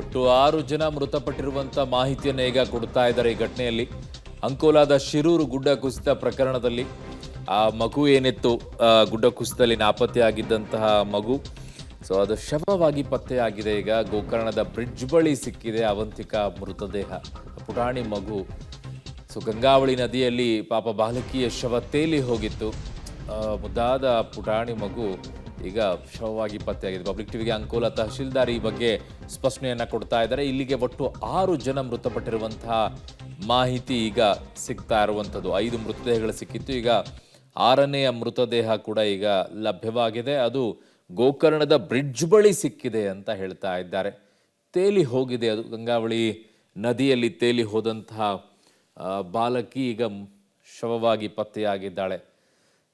ಒಟ್ಟು 6 ಜನ ಮೃತಪಟ್ಟಿರುವಂತ ಮಾಹಿತಿಯನ್ನು ಈಗ ಕೊಡ್ತಾ ಇದ್ದಾರೆ ಈ ಘಟನೆಯಲ್ಲಿ. ಅಂಕೋಲಾದ ಶಿರೂರು ಗುಡ್ಡ ಕುಸಿತ ಪ್ರಕರಣದಲ್ಲಿ ಆ ಮಗು ಏನಿತ್ತು, ಗುಡ್ಡ ಕುಸಿತದಲ್ಲಿ ನಾಪತ್ತೆಯಾಗಿದ್ದಂತಹ ಮಗು, ಸೊ ಅದು ಶವವಾಗಿ ಪತ್ತೆಯಾಗಿದೆ. ಈಗ ಗೋಕರ್ಣದ ಬ್ರಿಡ್ಜ್ ಬಳಿ ಸಿಕ್ಕಿದೆ ಅವಂತಿಕಾ ಮೃತದೇಹ, ಪುಟಾಣಿ ಮಗು. ಸೊ ಗಂಗಾವಳಿ ನದಿಯಲ್ಲಿ ಪಾಪ ಬಾಲಕಿಯ ಶವ ತೇಲಿ ಹೋಗಿತ್ತು. ಮುದ್ದಾದ ಪುಟಾಣಿ ಮಗು ಈಗ ಶವವಾಗಿ ಪತ್ತೆಯಾಗಿದೆ. ಪಬ್ಲಿಕ್ ಟಿವಿಗೆ ಅಂಕೋಲಾ ತಹಶೀಲ್ದಾರ್ ಈ ಬಗ್ಗೆ ಸ್ಪಷ್ಟನೆಯನ್ನ ಕೊಡ್ತಾ ಇದ್ದಾರೆ. ಇಲ್ಲಿಗೆ ಒಟ್ಟು 6 ಜನ ಮೃತಪಟ್ಟಿರುವಂತಹ ಮಾಹಿತಿ ಈಗ ಸಿಗ್ತಾ ಇರುವಂಥದ್ದು. 5 ಮೃತದೇಹಗಳು ಸಿಕ್ಕಿತ್ತು. ಈಗ 6ನೆಯ ಮೃತದೇಹ ಕೂಡ ಈಗ ಲಭ್ಯವಾಗಿದೆ. ಅದು ಗೋಕರ್ಣದ ಬ್ರಿಡ್ಜ್ ಬಳಿ ಸಿಕ್ಕಿದೆ ಅಂತ ಹೇಳ್ತಾ ಇದ್ದಾರೆ. ತೇಲಿ ಹೋಗಿದೆ, ಅದು ಗಂಗಾವಳಿ ನದಿಯಲ್ಲಿ ತೇಲಿ ಹೋದಂತಹ ಬಾಲಕಿ ಈಗ ಶವವಾಗಿ ಪತ್ತೆಯಾಗಿದ್ದಾಳೆ.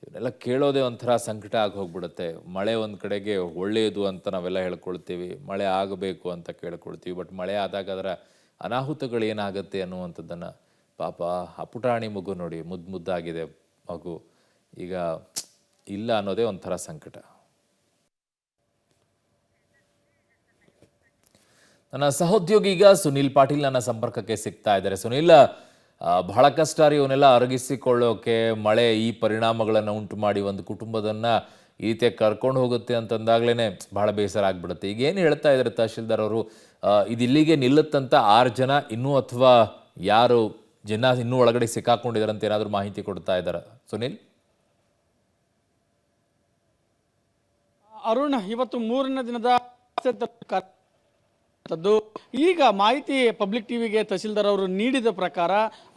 ಇವನ್ನೆಲ್ಲ ಕೇಳೋದೇ ಒಂಥರ ಸಂಕಟ ಆಗಿ ಹೋಗ್ಬಿಡುತ್ತೆ. ಮಳೆ ಒಂದು ಕಡೆಗೆ ಒಳ್ಳೆಯದು ಅಂತ ನಾವೆಲ್ಲ ಹೇಳ್ಕೊಳ್ತೀವಿ, ಮಳೆ ಆಗಬೇಕು ಅಂತ ಕೇಳ್ಕೊಳ್ತೀವಿ. ಬಟ್ ಮಳೆ ಆದಾಗ ಅದರ ಅನಾಹುತಗಳು ಏನಾಗುತ್ತೆ ಅನ್ನುವಂಥದ್ದನ್ನು ಪಾಪ ಆ ಪುಟಾಣಿ ಮಗು ನೋಡಿ, ಮುದ್ದಾಗಿದೆ ಮಗು, ಈಗ ಇಲ್ಲ ಅನ್ನೋದೇ ಒಂಥರ ಸಂಕಟ. ನನ್ನ ಸಹೋದ್ಯೋಗಿ ಈಗ ಸುನಿಲ್ ಪಾಟೀಲ್ ನನ್ನ ಸಂಪರ್ಕಕ್ಕೆ ಸಿಗ್ತಾ ಇದ್ದಾರೆ. ಸುನಿಲ್, ಬಹಳ ಕಷ್ಟ ರೀ ಇವನ್ನೆಲ್ಲ ಅರಗಿಸಿಕೊಳ್ಳೋಕೆ. ಮಳೆ ಈ ಪರಿಣಾಮಗಳನ್ನು ಉಂಟು ಮಾಡಿ ಒಂದು ಕುಟುಂಬದನ್ನ ಈ ರೀತಿ ಕರ್ಕೊಂಡು ಹೋಗುತ್ತೆ ಅಂತಂದಾಗ್ಲೇ ಬಹಳ ಬೇಸರ ಆಗ್ಬಿಡುತ್ತೆ. ಈಗ ಏನು ಹೇಳ್ತಾ ಇದ್ದಾರೆ ತಹಶೀಲ್ದಾರ್ ಅವರು, ಇದು ಇಲ್ಲಿಗೆ ನಿಲ್ಲುತ್ತಂತ 6 ಜನ ಇನ್ನೂ, ಅಥವಾ ಯಾರು ಜನ ಇನ್ನೂ ಒಳಗಡೆ ಸಿಕ್ಕಾಕೊಂಡಿದ್ದಾರೆ ಅಂತ ಏನಾದರೂ ಮಾಹಿತಿ ಕೊಡ್ತಾ ಇದ್ದಾರೆ ಸುನಿಲ್? ಅರುಣ್, ಇವತ್ತು 3ನೇ ದಿನದ ಈಗ ಮಾಹಿತಿ ಪಬ್ಲಿಕ್ ಟಿವಿಗೆ ತಹಶೀಲ್ದಾರ್ ಅವರು ನೀಡಿದ ಪ್ರಕಾರ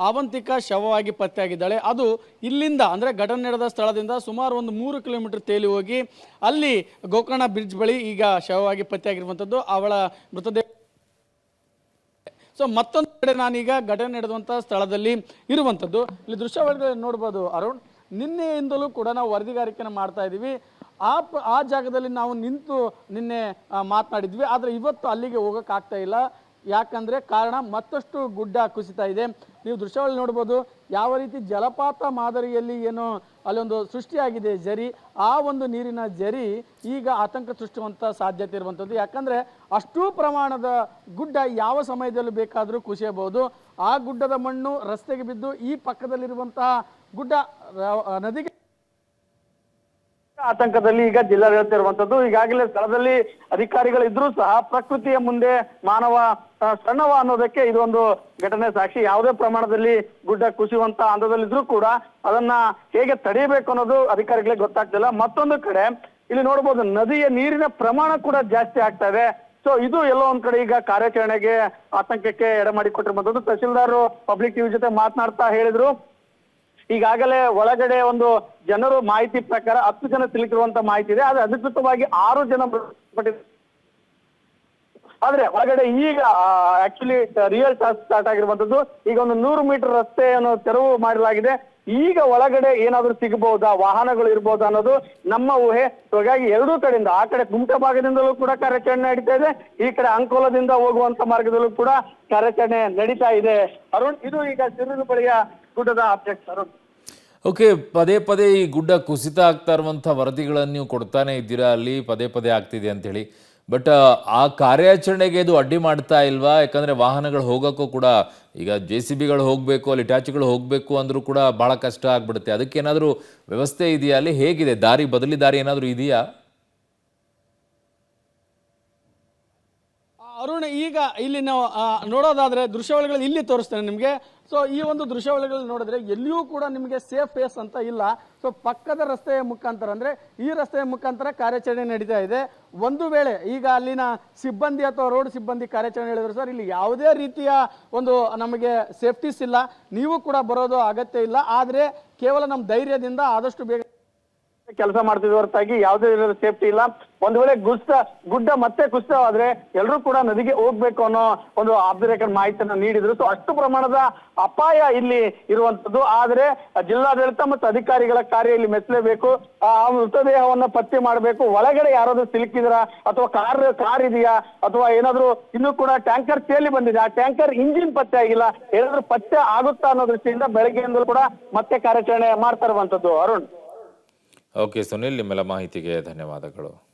ಅವಂತಿಕಾ ಶವವಾಗಿ ಪತ್ತೆಯಾಗಿದ್ದಾಳೆ. ಅದು ಇಲ್ಲಿಂದ ಅಂದರೆ ಘಟನೆ ನಡೆದ ಸ್ಥಳದಿಂದ ಸುಮಾರು ಒಂದು 3 ಕಿಲೋಮೀಟರ್ ತೇಲಿ ಹೋಗಿ ಅಲ್ಲಿ ಗೋಕರ್ಣ ಬ್ರಿಡ್ಜ್ ಬಳಿ ಈಗ ಶವವಾಗಿ ಪತ್ತೆಯಾಗಿರುವಂಥದ್ದು ಅವಳ ಮೃತದೇಹ. ಸೊ ಮತ್ತೊಂದು ಕಡೆ ನಾನೀಗ ಘಟನೆ ನಡೆದಂಥ ಸ್ಥಳದಲ್ಲಿ ಇರುವಂಥದ್ದು. ಇಲ್ಲಿ ದೃಶ್ಯಾವಳಿಗಳನ್ನು ನೋಡ್ಬೋದು ಅರುಣ್. ನಿನ್ನೆಯಿಂದಲೂ ಕೂಡ ನಾವು ವರದಿಗಾರಿಕೆಯನ್ನು ಮಾಡ್ತಾ ಇದ್ದೀವಿ. ಆ ಜಾಗದಲ್ಲಿ ನಾವು ನಿಂತು ನಿನ್ನೆ ಮಾತನಾಡಿದ್ವಿ. ಆದರೆ ಇವತ್ತು ಅಲ್ಲಿಗೆ ಹೋಗೋಕ್ಕಾಗ್ತಾ ಇಲ್ಲ. ಯಾಕಂದರೆ ಕಾರಣ ಮತ್ತಷ್ಟು ಗುಡ್ಡ ಕುಸಿತಾ ಇದೆ. ನೀವು ದೃಶ್ಯಾವಳಿ ನೋಡ್ಬೋದು, ಯಾವ ರೀತಿ ಜಲಪಾತ ಮಾದರಿಯಲ್ಲಿ ಏನು ಅಲ್ಲೊಂದು ಸೃಷ್ಟಿಯಾಗಿದೆ ಜರಿ, ಆ ಒಂದು ನೀರಿನ ಜರಿ ಈಗ ಆತಂಕ ಸೃಷ್ಟಿಸುವಂಥ ಸಾಧ್ಯತೆ ಇರುವಂಥದ್ದು. ಯಾಕಂದರೆ ಅಷ್ಟೂ ಪ್ರಮಾಣದ ಗುಡ್ಡ ಯಾವ ಸಮಯದಲ್ಲೂ ಬೇಕಾದರೂ ಕುಸಿಯಬಹುದು. ಆ ಗುಡ್ಡದ ಮಣ್ಣು ರಸ್ತೆಗೆ ಬಿದ್ದು ಈ ಪಕ್ಕದಲ್ಲಿರುವಂತಹ ಗುಡ್ಡ ನದಿಗೆ ಆತಂಕದಲ್ಲಿ ಈಗ ಜಿಲ್ಲಾಡಳಿತ ಇರುವಂತದ್ದು. ಈಗಾಗಲೇ ಸ್ಥಳದಲ್ಲಿ ಅಧಿಕಾರಿಗಳು ಇದ್ರೂ ಸಹ ಪ್ರಕೃತಿಯ ಮುಂದೆ ಮಾನವ ಸಣ್ಣವ ಅನ್ನೋದಕ್ಕೆ ಇದೊಂದು ಘಟನೆ ಸಾಕ್ಷಿ. ಯಾವುದೇ ಪ್ರಮಾಣದಲ್ಲಿ ಗುಡ್ಡ ಕುಸಿಯುವಂತ ಹಂತದಲ್ಲಿದ್ರೂ ಕೂಡ ಅದನ್ನ ಹೇಗೆ ತಡೆಯಬೇಕು ಅನ್ನೋದು ಅಧಿಕಾರಿಗಳಿಗೆ ಗೊತ್ತಾಗ್ತಿಲ್ಲ. ಮತ್ತೊಂದು ಕಡೆ ಇಲ್ಲಿ ನೋಡಬಹುದು, ನದಿಯ ನೀರಿನ ಪ್ರಮಾಣ ಕೂಡ ಜಾಸ್ತಿ ಆಗ್ತಾ ಇದೆ. ಸೊ ಇದು ಎಲ್ಲೋ ಒಂದ್ ಕಡೆ ಈಗ ಕಾರ್ಯಾಚರಣೆಗೆ ಆತಂಕಕ್ಕೆ ಎಡೆಮಾಡಿಕೊಟ್ಟಿರುವಂತದ್ದು. ತಹಶೀಲ್ದಾರ್ ಪಬ್ಲಿಕ್ ಟಿವಿ ಜೊತೆ ಮಾತನಾಡ್ತಾ ಹೇಳಿದ್ರು, ಈಗಾಗಲೇ ಒಳಗಡೆ ಒಂದು ಜನರು ಮಾಹಿತಿ ಪ್ರಕಾರ 10 ಜನ ಸಿಲುಕಿರುವಂತ ಮಾಹಿತಿ ಇದೆ. ಆದ್ರೆ ಅಧಿಕೃತವಾಗಿ 6 ಜನ ಮೃತಪಟ್ಟಿದ್ದಾರೆ. ಆದ್ರೆ ಒಳಗಡೆ ಈಗ ಆಕ್ಚುಲಿ ರಿಯಲ್ ಟಾಸ್ಕ್ ಸ್ಟಾರ್ಟ್ ಆಗಿರುವಂತದ್ದು. ಈಗ ಒಂದು 100 ಮೀಟರ್ ರಸ್ತೆಯನ್ನು ತೆರವು ಮಾಡಲಾಗಿದೆ. ಈಗ ಒಳಗಡೆ ಏನಾದ್ರೂ ಸಿಗಬಹುದಾ, ವಾಹನಗಳು ಇರ್ಬೋದಾ ಅನ್ನೋದು ನಮ್ಮ ಊಹೆ. ಹಾಗಾಗಿ ಎರಡೂ ಕಡೆಯಿಂದ, ಆ ಕಡೆ ಕುಮಟಾ ಭಾಗದಿಂದಲೂ ಕೂಡ ಕಾರ್ಯಾಚರಣೆ ನಡೀತಾ ಇದೆ, ಈ ಕಡೆ ಅಂಕೋಲದಿಂದ ಹೋಗುವಂತ ಮಾರ್ಗದಲ್ಲೂ ಕೂಡ ಕಾರ್ಯಾಚರಣೆ ನಡೀತಾ ಇದೆ. ಅರುಣ್, ಇದು ಈಗ ಶಿರೂರು ಬಳಿಯ ಗುಡ್ಡದ ಅಪ್ಡೇಟ್ಸ್. ಅರುಣ್, ಓಕೆ, ಪದೇ ಪದೇ ಈ ಗುಡ್ಡ ಕುಸಿತ ಆಗ್ತಾ ಇರುವಂಥ ವರದಿಗಳನ್ನು ನೀವು ಕೊಡ್ತಾನೆ ಇದ್ದೀರಾ, ಅಲ್ಲಿ ಪದೇ ಪದೇ ಆಗ್ತಿದೆ ಅಂತೇಳಿ. ಬಟ್ ಆ ಕಾರ್ಯಾಚರಣೆಗೆ ಇದು ಅಡ್ಡಿ ಮಾಡ್ತಾ ಇಲ್ವಾ? ಯಾಕಂದರೆ ವಾಹನಗಳು ಹೋಗೋಕ್ಕೂ ಕೂಡ, ಈಗ JCBಗಳು ಹೋಗಬೇಕು, ಅಲ್ಲಿ ಇಟಾಚಿಗಳು ಹೋಗಬೇಕು ಅಂದರೂ ಕೂಡ ಭಾಳ ಕಷ್ಟ ಆಗ್ಬಿಡುತ್ತೆ. ಅದಕ್ಕೇನಾದರೂ ವ್ಯವಸ್ಥೆ ಇದೆಯಾ ಅಲ್ಲಿ? ಹೇಗಿದೆ ದಾರಿ, ಬದಲಿ ದಾರಿ ಏನಾದರೂ ಇದೆಯಾ? ಅರುಣ್, ಈಗ ಇಲ್ಲಿ ನಾವು ನೋಡೋದಾದ್ರೆ ದೃಶ್ಯಾವಳಿಗಳು ಇಲ್ಲಿ ತೋರಿಸ್ತೇನೆ ನಿಮಗೆ. ಸೊ ಈ ಒಂದು ದೃಶ್ಯಾವಳಿಗಳು ನೋಡಿದ್ರೆ ಎಲ್ಲಿಯೂ ಕೂಡ ನಿಮಗೆ ಸೇಫ್ ಫೇಸ್ ಅಂತ ಇಲ್ಲ. ಸೊ ಪಕ್ಕದ ರಸ್ತೆಯ ಮುಖಾಂತರ, ಅಂದ್ರೆ ಈ ರಸ್ತೆಯ ಮುಖಾಂತರ ಕಾರ್ಯಾಚರಣೆ ನಡೀತಾ ಇದೆ. ಒಂದು ವೇಳೆ ಈಗ ಅಲ್ಲಿನ ಸಿಬ್ಬಂದಿ ಅಥವಾ ರೋಡ್ ಸಿಬ್ಬಂದಿ ಕಾರ್ಯಾಚರಣೆ ಹೇಳಿದ್ರು, ಸರ್ ಇಲ್ಲಿ ಯಾವುದೇ ರೀತಿಯ ಒಂದು ನಮಗೆ ಸೇಫ್ಟೀಸ್ ಇಲ್ಲ, ನೀವು ಕೂಡ ಬರೋದು ಅಗತ್ಯ ಇಲ್ಲ, ಆದ್ರೆ ಕೇವಲ ನಮ್ಮ ಧೈರ್ಯದಿಂದ ಆದಷ್ಟು ಬೇಗ ಕೆಲಸ ಮಾಡ್ತಿದ್ವಿ ಹೊರತಾಗಿ ಯಾವುದೇ ಸೇಫ್ಟಿ ಇಲ್ಲ. ಒಂದು ವೇಳೆ ಗುಡ್ಡ ಮತ್ತೆ ಕುಸಿತವಾದ್ರೆ ಎಲ್ಲರೂ ಕೂಡ ನದಿಗೆ ಹೋಗ್ಬೇಕು ಅನ್ನೋ ಒಂದು ಆಫ್ ದಿ ರೆಕಾರ್ಡ್ ಮಾಹಿತಿಯನ್ನ ನೀಡಿದ್ರು. ಸೊ ಅಷ್ಟು ಪ್ರಮಾಣದ ಅಪಾಯ ಇಲ್ಲಿ ಇರುವಂತದ್ದು. ಆದ್ರೆ ಜಿಲ್ಲಾಡಳಿತ ಮತ್ತು ಅಧಿಕಾರಿಗಳ ಕಾರ್ಯ ಇಲ್ಲಿ ಮೆಚ್ಚಲೇಬೇಕು. ಆ ಮೃತದೇಹವನ್ನ ಪತ್ತೆ ಮಾಡಬೇಕು. ಒಳಗಡೆ ಯಾರಾದ್ರೂ ಸಿಲುಕಿದ್ರ ಅಥವಾ ಕಾರ್ ಇದೆಯಾ ಅಥವಾ ಏನಾದ್ರು ಇನ್ನೂ ಕೂಡ ಟ್ಯಾಂಕರ್ ತೇಲಿ ಬಂದಿದೆ, ಆ ಟ್ಯಾಂಕರ್ ಇಂಜಿನ್ ಪತ್ತೆ ಆಗಿಲ್ಲ, ಏನಾದ್ರೂ ಪತ್ತೆ ಆಗುತ್ತಾ ಅನ್ನೋ ದೃಷ್ಟಿಯಿಂದ ಬೆಳಗ್ಗೆಯಿಂದಲೂ ಕೂಡ ಮತ್ತೆ ಕಾರ್ಯಾಚರಣೆ ಮಾಡ್ತಾ ಇರುವಂತದ್ದು. ಅರುಣ್, ಓಕೆ ಸುನಿಲ್, ನಿಮ್ಮೆಲ್ಲ ಮಾಹಿತಿಗೆ ಧನ್ಯವಾದಗಳು.